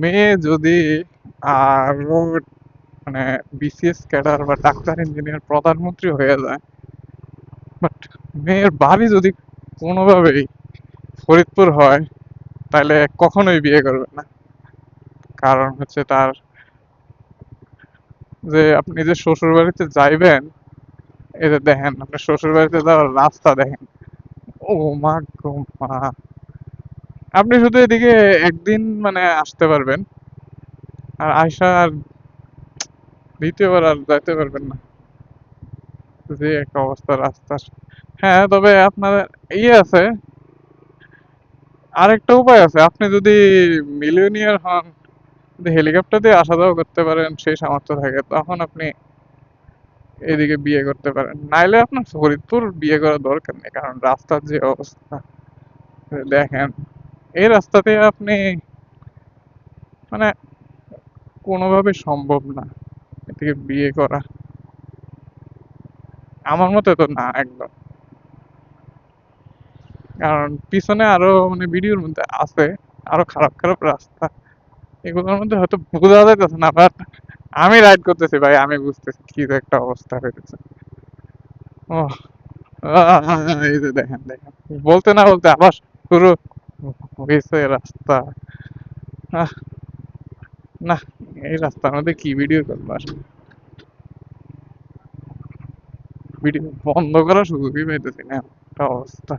মেয়ে যদি আরো মানে বিসিএস ক্যাডার বা ডাক্তার ইঞ্জিনিয়ার প্রধানমন্ত্রী হয়ে যায়, বাট মেয়ের বাড়ি যদি কোনোভাবেই ফরিদপুর হয়, তাহলে কখনোই বিয়ে করবে না। কারণ হচ্ছে তার যে আপনি যে শ্বশুর বাড়িতে যাইবেন, এই যে দেখেন আপনার শ্বশুর বাড়িতে যাওয়ার রাস্তা দেখেন, ও মা গো মা। আপনি শুধু এদিকে একদিন মানে আসতে পারবেন, আর আয়সা আর দ্বিতীয়বার আর যাইতে পারবেন না, যে একটা অবস্থা রাস্তার। হ্যাঁ, তবে আপনার ইয়ে আছে, আরেকটা উপায় আছে। আপনি যদি মিলিয়নিয়ার হন, যদি হেলিকপ্টার দিয়ে আসা যাওয়া করতে পারেন, সেই সামর্থ্য থাকে, তখন আপনি এদিকে বিয়ে করতে পারেন। নাইলে আপনার ফরিদপুর বিয়ে করার দরকার নেই, কারণ রাস্তার যে অবস্থা দেখেন, এই রাস্তাতে আপনি মানে কোনোভাবে সম্ভব না এদিকে বিয়ে করা। আমার মতে তো না একদম। কারণ পিছনে আরো মানে ভিডিওর মধ্যে আছে আরো খারাপ খারাপ রাস্তা, এগুলোর মধ্যে হয়তো বোঝা যাইতেছে না, বাট আমি রাইড করতেছি ভাই, আমি বুঝতেছি কি যে একটা অবস্থা হয়েছে। ও এই যে দেখেন দেখেন, বলতে না বলতে আবার শুরু হয়েছে রাস্তা। আহ, না, এই রাস্তার মধ্যে কি ভিডিও করবো আসলে, ভিডিও বন্ধ করার সুযোগই পাইতেছি না, একটা অবস্থা।